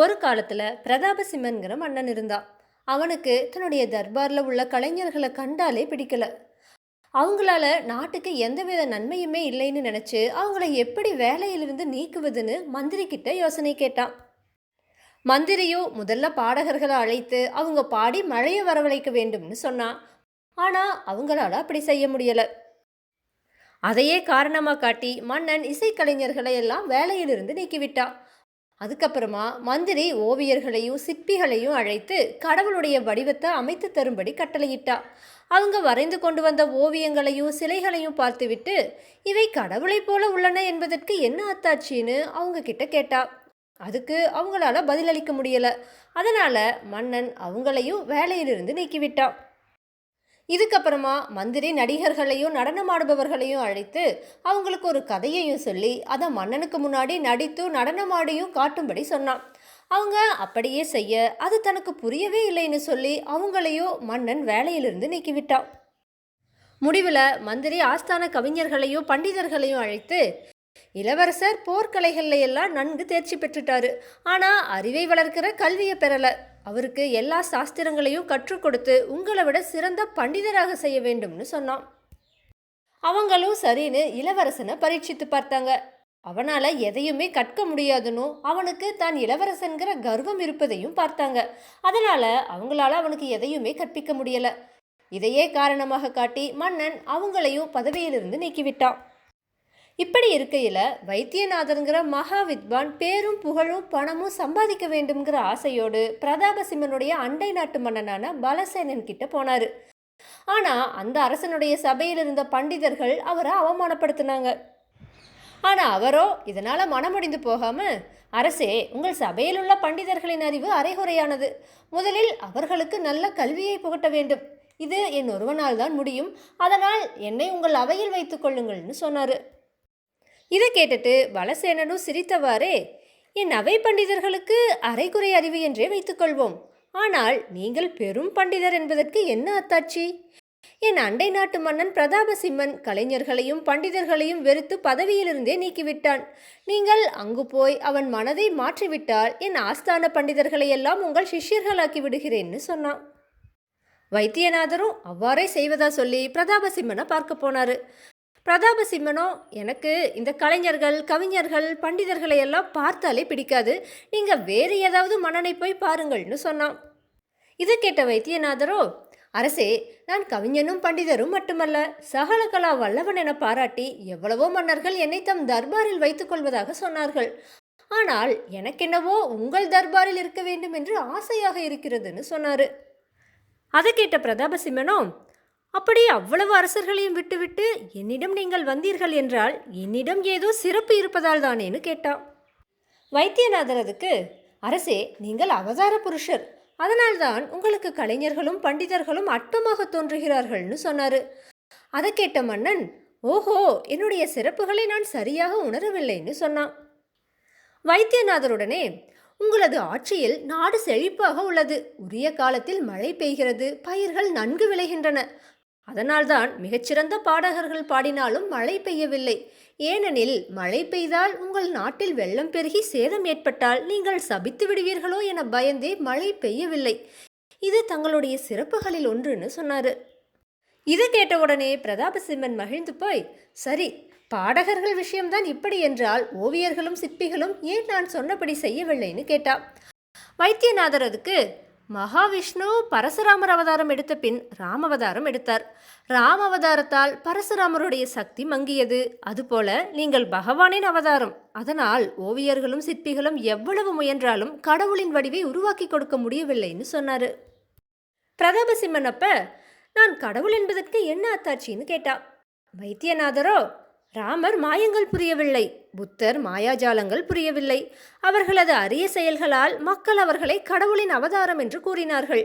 ஒரு காலத்துல பிரதாபசிம்மன்கிற மன்னன் இருந்தான். அவனுக்கு தன்னுடைய தர்பார்ல உள்ள கலைஞர்களை கண்டாலே பிடிக்கல. அவங்களால நாட்டுக்கு எந்தவித நன்மையுமே இல்லைன்னு நினைச்சு அவங்கள எப்படி வேலையிலிருந்து நீக்குவதுன்னு மந்திரி கிட்ட யோசனை கேட்டான். மந்திரியோ முதல்ல பாடகர்களை அழைத்து அவங்க பாடி மழையை வரவழைக்க வேண்டும்னு சொன்னான். ஆனா அவங்களால அப்படி செய்ய முடியல. அதையே காரணமா காட்டி மன்னன் இசைக்கலைஞர்களை எல்லாம் வேலையிலிருந்து நீக்கிவிட்டான். அதுக்கப்புறமா மந்திரி ஓவியர்களையும் சிற்பிகளையும் அழைத்து கடவுளுடைய வடிவத்தை அமைத்து தரும்படி கட்டளையிட்டா. அவங்க வரைந்து கொண்டு வந்த ஓவியங்களையும் சிலைகளையும் பார்த்துவிட்டு, இவை கடவுளைப் போல உள்ளன என்பதற்கு என்ன அத்தாட்சின்னு அவங்க கிட்ட கேட்டா. அதுக்கு அவங்களால பதிலளிக்க முடியல. அதனால மன்னன் அவங்களையும் வேலையிலிருந்து நீக்கிவிட்டான். இதுக்கப்புறமா மந்திரி நடிகர்களையும் நடனமாடுபவர்களையும் அழைத்து அவங்களுக்கு ஒரு கதையையும் சொல்லி அதை மன்னனுக்கு முன்னாடி நடித்து நடனமாடியும் காட்டும்படி சொன்னான். அவங்க அப்படியே செய்ய அது தனக்கு புரியவே இல்லைன்னு சொல்லி அவங்களையும் மன்னன் வேலையிலிருந்து நீக்கிவிட்டான். முடிவில் மந்திரி ஆஸ்தான கவிஞர்களையும் பண்டிதர்களையும் அழைத்து, இளவரசர் போர்க்கலைகள்ல எல்லாம் நன்கு தேர்ச்சி பெற்றுட்டாரு. ஆனா அறிவை வளர்க்கிற கல்வியை பெறல. அவருக்கு எல்லா சாஸ்திரங்களையும் கற்றுக் கொடுத்து உங்களை விட சிறந்த பண்டிதராக செய்ய வேண்டும்னு சொன்னான். அவங்களும் சரின்னு இளவரசனை பரீட்சித்து பார்த்தாங்க. அவனால எதையுமே கற்க முடியாதுன்னு அவனுக்கு தான் இளவரசன்கிற கர்வம் இருப்பதையும் பார்த்தாங்க. அதனால அவங்களால அவனுக்கு எதையுமே கற்பிக்க முடியல. இதையே காரணமாக காட்டி மன்னன் அவங்களையும் பதவியிலிருந்து நீக்கிவிட்டான். இப்படி இருக்கையில் வைத்தியநாதன்கிற மகா வித்வான் பேரும் புகழும் பணமும் சம்பாதிக்க வேண்டும்ங்கிற ஆசையோடு பிரதாபசிம்மனுடைய அண்டை நாட்டு மன்னனான பலசேனன் கிட்ட போனாரு. ஆனா அந்த அரசனுடைய சபையில் இருந்த பண்டிதர்கள் அவரை அவமானப்படுத்தினாங்க. ஆனா அவரோ இதனால மனமுடிந்து போகாம, அரசே, உங்கள் சபையில் உள்ள பண்டிதர்களின் அறிவு அரைகுறையானது. முதலில் அவர்களுக்கு நல்ல கல்வியை புகட்ட வேண்டும். இது என் ஒருவனால் தான் முடியும். அதனால் என்னை உங்கள் அவையில் வைத்துக் கொள்ளுங்கள்னு சொன்னாரு. இதை கேட்டுட்டு பலசேனனும் சிரித்தவாறே, என் அவை பண்டிதர்களுக்கு அரைகுறை அறிவு என்றே வைத்துக்கொள்வோம். ஆனால் நீங்கள் பெரும் பண்டிதர் என்பதற்கு என்ன அத்தாட்சி? என் அண்டை நாட்டு மன்னன் பிரதாபசிம்மன் கலைஞர்களையும் பண்டிதர்களையும் வெறுத்து பதவியிலிருந்தே நீக்கிவிட்டான். நீங்கள் அங்கு போய் அவன் மனதை மாற்றிவிட்டால் என் ஆஸ்தான பண்டிதர்களை எல்லாம் உங்கள் சிஷ்யர்களாக்கி விடுகிறேன்னு சொன்னான். வைத்தியநாதரும் அவ்வாறே செய்வதா சொல்லி பிரதாபசிம்மனை பார்க்க போனாரு. பிரதாபசிம்மனோ, எனக்கு இந்த கலைஞர்கள் கவிஞர்கள் பண்டிதர்களை எல்லாம் பார்த்தாலே பிடிக்காது. நீங்கள் வேறு ஏதாவது மன்னனை போய் பாருங்கள்னு சொன்னான். இதை கேட்ட வைத்தியநாதரோ, அரசே, நான் கவிஞனும் பண்டிதரும் மட்டுமல்ல, சகல கலா வல்லவன் என பாராட்டி எவ்வளவோ மன்னர்கள் என்னை தம் தர்பாரில் வைத்துக் கொள்வதாக சொன்னார்கள். ஆனால் எனக்கென்னவோ உங்கள் தர்பாரில் இருக்க வேண்டும் என்று ஆசையாக இருக்கிறதுன்னு சொன்னாரு. அதை கேட்ட பிரதாபசிம்மனோ, அப்படி அவ்வளவு அரசர்களையும் விட்டுவிட்டு என்னிடம் நீங்கள் வந்தீர்கள் என்றால் என்னிடம் ஏதோ சிறப்பு இருப்பதால் தானேன்னு கேட்டான். வைத்தியநாதர் அதுக்கு, அரசே, நீங்கள் அவதார புருஷர். அதனால்தான் உங்களுக்கு கலைஞர்களும் பண்டிதர்களும் அட்டமாக தோன்றுகிறார்கள்னு சொன்னாரு. அதை கேட்ட மன்னன், ஓஹோ, என்னுடைய சிறப்புகளை நான் சரியாக உணரவில்லைன்னு சொன்னான். வைத்தியநாதருடனே, உங்களது ஆட்சியில் நாடு செழிப்பாக உள்ளது. உரிய காலத்தில் மழை பெய்கிறது, பயிர்கள் நன்கு விளைகின்றன. அதனால்தான் மிகச்சிறந்த பாடகர்கள் பாடினாலும் மழை பெய்யவில்லை. ஏனெனில் மழை பெய்தால் உங்கள் நாட்டில் வெள்ளம் பெருகி சேதம் ஏற்பட்டால் நீங்கள் சபித்து விடுவீர்களோ என பயந்தே மழை பெய்யவில்லை. இது தங்களுடைய சிறப்புகளில் ஒன்றுன்னு சொன்னாரு. இதை கேட்டவுடனே பிரதாபசிம்மன் மகிழ்ந்து போய், சரி, பாடகர்கள் விஷயம்தான் இப்படி என்றால் ஓவியர்களும் சிற்பிகளும் ஏன் நான் சொன்னபடி செய்யவில்லைன்னு கேட்டா. வைத்தியநாதர் அதுக்கு, மகாவிஷ்ணு பரசுராமர் அவதாரம் எடுத்த பின் ராமவதாரம் எடுத்தார். ராமவதாரத்தால் பரசுராமருடைய சக்தி மங்கியது. அதுபோல நீங்கள் பகவானின் அவதாரம். அதனால் ஓவியர்களும் சிற்பிகளும் எவ்வளவு முயன்றாலும் கடவுளின் வடிவை உருவாக்கி கொடுக்க முடியவில்லைன்னு சொன்னாரு. பிரதாபசிம்மன் அப்ப, நான் கடவுள் என்பதற்கு என்ன அத்தாட்சின்னு கேட்டா. வைத்தியநாதரோ, ராமர் மாயங்கள் புரியவில்லை, புத்தர் மாயாஜாலங்கள் புரியவில்லை. அவர்களது அரிய செயல்களால் மக்கள் அவர்களை கடவுளின் அவதாரம் என்று கூறினார்கள்.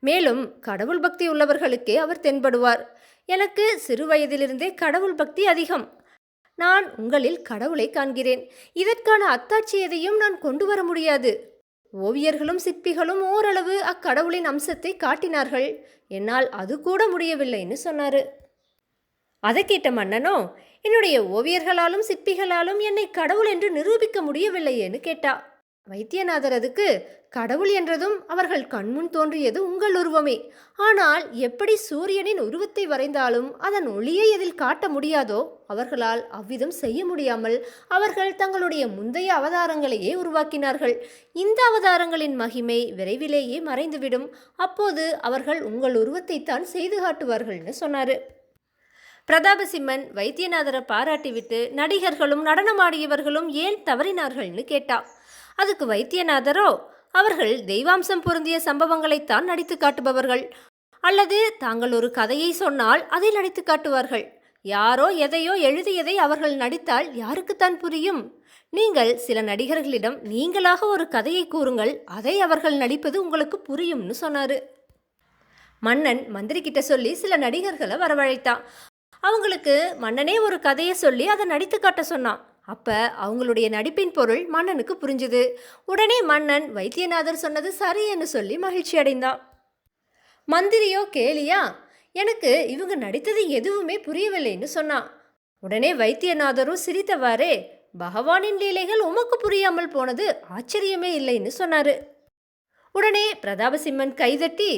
மேலும் கடவுள் பக்தி உள்ளவர்களுக்கே அவர் தென்படுவார். எனக்கு சிறு வயதிலிருந்தே கடவுள் பக்தி அதிகம். நான் உங்களில் கடவுளை காண்கிறேன். இதற்கான அத்தாட்சி எதையும் நான் கொண்டு வர முடியாது. ஓவியர்களும் சிற்பிகளும் ஓரளவு அக்கடவுளின் அம்சத்தை காட்டினார்கள். என்னால் அது கூட முடியவில்லைன்னு சொன்னாரு. அதை கேட்ட மன்னனோ, என்னுடைய ஓவியர்களாலும் சிற்பிகளாலும் என்னை கடவுள் என்று நிரூபிக்க முடியவில்லையேன்னு கேட்டா. வைத்தியநாதர் அதுக்கு, கடவுள் என்றதும் அவர்கள் கண்முன் தோன்றியது உங்கள் உருவமே. ஆனால் எப்படி சூரியனின் உருவத்தை வரைந்தாலும் அதன் ஒளியை அதில் காட்ட முடியாதோ, அவர்களால் அவ்விதம் செய்ய முடியாமல் அவர்கள் தங்களுடைய முந்தைய அவதாரங்களையே உருவாக்கினார்கள். இந்த அவதாரங்களின் மகிமை விரைவிலேயே மறைந்துவிடும். அப்போது அவர்கள் உங்கள் உருவத்தை தான் செய்து காட்டுவார்கள்னு சொன்னாரு. பிரதாபசிம்மன் வைத்தியநாதரை பாராட்டிவிட்டு நடிகர்களும் நடனமாடியவர்களும் ஏன் தவறினார்கள்னு கேட்டா. அதுக்கு வைத்தியநாதரோ, அவர்கள் தெய்வாம்சம் பொருந்திய சம்பவங்களைத்தான் நடித்து காட்டுபவர்கள், அல்லது தாங்கள் ஒரு கதையை சொன்னால் அதை நடித்து காட்டுவார்கள். யாரோ எதையோ எழுதியதை அவர்கள் நடித்தால் யாருக்குத்தான் புரியும்? நீங்கள் சில நடிகர்களிடம் நீங்களாக ஒரு கதையை கூறுங்கள், அதை அவர்கள் நடிப்பது உங்களுக்கு புரியும்னு சொன்னாரு. மன்னன் மந்திரி கிட்ட சொல்லி சில நடிகர்களை வரவழைத்தான். அவங்களுக்கு மன்னனே ஒரு கதையை சொல்லி அதை நடித்து காட்ட சொன்னான். அப்ப அவங்களுடைய நடிப்பின் பொருள் மன்னனுக்கு புரிஞ்சுது. உடனே மன்னன் வைத்தியநாதர் சொன்னது சரியென்னு சொல்லி மகிழ்ச்சி அடைந்தான். மந்திரியோ கேலியா, எனக்கு இவங்க நடித்தது எதுவுமே புரியவில்லைன்னு சொன்னான். உடனே வைத்தியநாதரும் சிரித்தவாறே, பகவானின் லீலைகள் உமக்கு புரியாமல் போனது ஆச்சரியமே இல்லைன்னு சொன்னாரு. உடனே பிரதாபசிம்மன் கைதட்டி,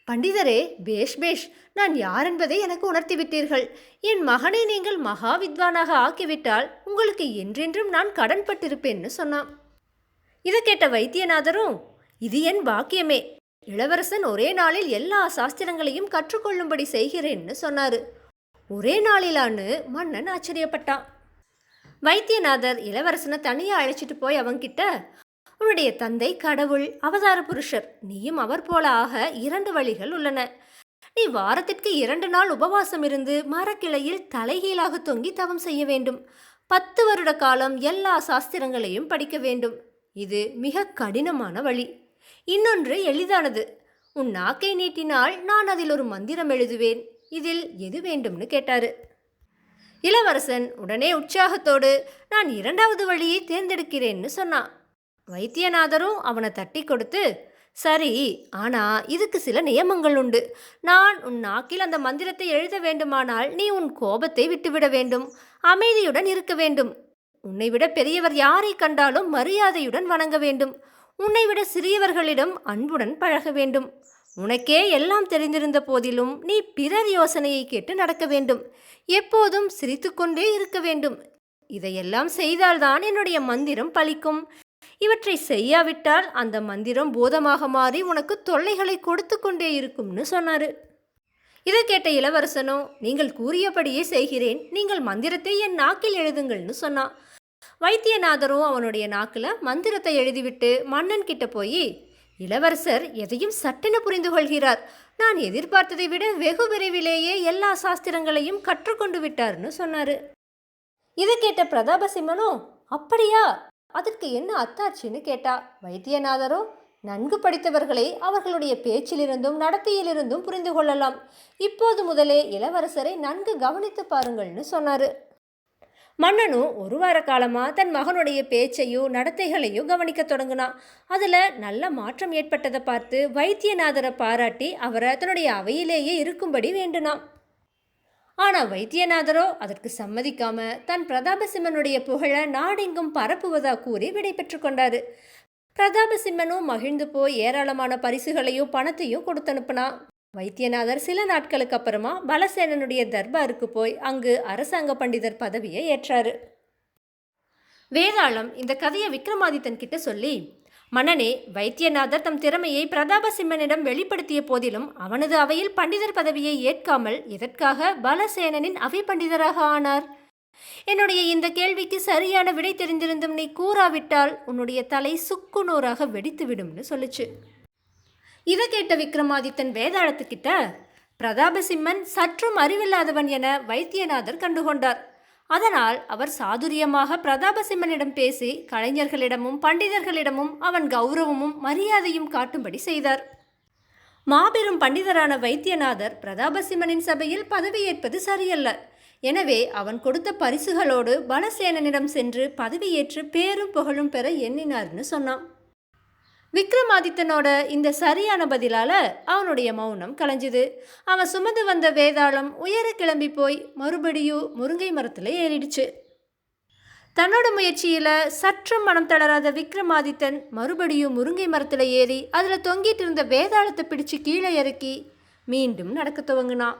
பண்டிதரே, பேஷ் பேஷ், நான் யார் என்பதை எனக்கு உணர்த்திவிட்டீர்கள். என் மகனை நீங்கள் மகா வித்வானாக ஆக்கிவிட்டால் உங்களுக்கு என்றென்றும் நான் கடன்பட்டிருப்பேன்னு சொன்னான். இதை கேட்ட வைத்தியநாதரும், இது என் பாக்கியமே, இளவரசன் ஒரே நாளில் எல்லா சாஸ்திரங்களையும் கற்றுக்கொள்ளும்படி செய்கிறேன்னு சொன்னாரு. ஒரே நாளிலான்னு மன்னன் ஆச்சரியப்பட்டான். வைத்தியநாதர் இளவரசனை தனியாக அழைச்சிட்டு போய் அவங்கிட்ட, உன்னுடைய தந்தை கடவுள், அவதார புருஷர், நீயும் அவர் போல ஆக 2 வழிகள் உள்ளன. நீ வாரத்திற்கு 2 நாள் உபவாசம் இருந்து மரக்கிளையில் தலைகீழாக தொங்கி தவம் செய்ய வேண்டும். 10 வருட காலம் எல்லா சாஸ்திரங்களையும் படிக்க வேண்டும். இது மிக கடினமான வழி. இன்னொன்று எளிதானது. உன் நாக்கை நீட்டினால் நான் அதில் ஒரு மந்திரம் எழுதுவேன். இதில் எது வேண்டும்னு கேட்டாரு. இளவரசன் உடனே உற்சாகத்தோடு, நான் 2வது வழியை தேர்ந்தெடுக்கிறேன்னு சொன்னான். வைத்தியநாதரும் அவனை தட்டி கொடுத்து, சரி, ஆனா இதுக்கு சில நியமங்கள் உண்டு. நான் உன் நாக்கில் அந்த மந்திரத்தை எழுத வேண்டுமானால் நீ உன் கோபத்தை விட்டுவிட வேண்டும், அமைதியுடன் இருக்க வேண்டும். உன்னை விட பெரியவர் யாரை கண்டாலும் மரியாதையுடன் வணங்க வேண்டும். உன்னை விட சிறியவர்களிடம் அன்புடன் பழக வேண்டும். உனக்கே எல்லாம் தெரிந்திருந்த போதிலும் நீ பிறர் யோசனையை கேட்டு நடக்க வேண்டும். எப்போதும் சிரித்துக்கொண்டே இருக்க வேண்டும். இதையெல்லாம் செய்தால்தான் என்னுடைய மந்திரம் பலிக்கும். இவற்றை செய்யாவிட்டால் அந்த மந்திரம் பூதமாக மாறி உனக்கு தொல்லைகளை கொடுத்து கொண்டே இருக்கும்னு சொன்னாரு. இதை கேட்ட இளவரசனோ, நீங்கள் கூறியபடியே செய்கிறேன், நீங்கள் மந்திரத்தை என் நாக்கில் எழுதுங்கள்னு சொன்னான். வைத்தியநாதரும் அவனுடைய நாக்கில் மந்திரத்தை எழுதிவிட்டு மன்னன் கிட்ட போய், இளவரசர் எதையும் சட்டென புரிந்து கொள்கிறார். நான் எதிர்பார்த்ததை விட வெகு விரைவிலேயே எல்லா சாஸ்திரங்களையும் கற்றுக்கொண்டு விட்டார்னு சொன்னாரு. இதை கேட்ட பிரதாபசிம்மனோ, அப்படியா, அதற்கு என்ன அத்தாட்சின்னு கேட்டா. வைத்தியநாதரோ, நன்கு படித்தவர்களை அவர்களுடைய பேச்சிலிருந்தும் நடத்தையிலிருந்தும் புரிந்து கொள்ளலாம். இப்போது முதலே இளவரசரை நன்கு கவனித்து பாருங்கள்னு சொன்னாரு. மன்னனும் 1 வார காலமாக தன் மகனுடைய பேச்சையும் நடத்தைகளையும் கவனிக்க தொடங்கினான். அதில் நல்ல மாற்றம் ஏற்பட்டதை பார்த்து வைத்தியநாதரை பாராட்டி அவரை தன்னுடைய அவையிலேயே இருக்கும்படி வேண்டுனான். ஆனால் வைத்தியநாதரோ அதற்கு சம்மதிக்காம தன் பிரதாபசிம்மனுடைய புகழ நாடெங்கும் பரப்புவதா கூறி விடை பெற்று கொண்டாரு. பிரதாபசிம்மனும் மகிழ்ந்து போய் ஏராளமான பரிசுகளையும் பணத்தையும் கொடுத்து அனுப்புனான். வைத்தியநாதர் சில நாட்களுக்கு அப்புறமா பலசேனனுடைய தர்பாருக்கு போய் அங்கு அரசாங்க பண்டிதர் பதவியை ஏற்றாரு. வேதாளம் இந்த கதையை விக்ரமாதித்தன் கிட்ட சொல்லி, மன்னனே, வைத்தியநாதர் தம் திறமையை பிரதாபசிம்மனிடம் வெளிப்படுத்திய போதிலும் அவனது அவையில் பண்டிதர் பதவியை ஏற்காமல் எதற்காக பலசேனனின் அவை பண்டிதராக ஆனார்? என்னுடைய இந்த கேள்விக்கு சரியான விடை தெரிந்திருந்தும் நீ கூறாவிட்டால் உன்னுடைய தலை சுக்குநூறாக வெடித்து விடும்னு சொல்லுச்சு. இதை கேட்ட விக்ரமாதித்தன் வேதாளத்துக்கிட்ட, பிரதாபசிம்மன் சற்றும் அறிவில்லாதவன் என வைத்தியநாதர் கண்டுகொண்டார். அதனால் அவர் சாதுரியமாக பிரதாபசிம்மனிடம் பேசி கலைஞர்களிடமும் பண்டிதர்களிடமும் அவன் கௌரவமும் மரியாதையும் காட்டும்படி செய்தார். மாபெரும் பண்டிதரான வைத்தியநாதர் பிரதாபசிம்மனின் சபையில் பதவியேற்பது சரியல்ல. எனவே அவன் கொடுத்த பரிசுகளோடு பலசேனனிடம் சென்று பதவியேற்று பேரும் புகழும் பெற எண்ணினார்னு சொன்னான். விக்ரமாதித்தனோட இந்த சரியான பதிலால அவனுடைய மௌனம் கலைஞ்சுது. அவன் சுமந்து வந்த வேதாளம் உயர கிளம்பி போய் மறுபடியும் முருங்கை மரத்தில் ஏறிடுச்சு. தன்னோட முயற்சியில சற்றும் மனம் தளராத விக்ரமாதித்தன் மறுபடியும் முருங்கை மரத்துல ஏறி அதுல தொங்கிட்டு இருந்த வேதாளத்தை பிடிச்சு கீழே இறக்கி மீண்டும் நடக்க துவங்கினான்.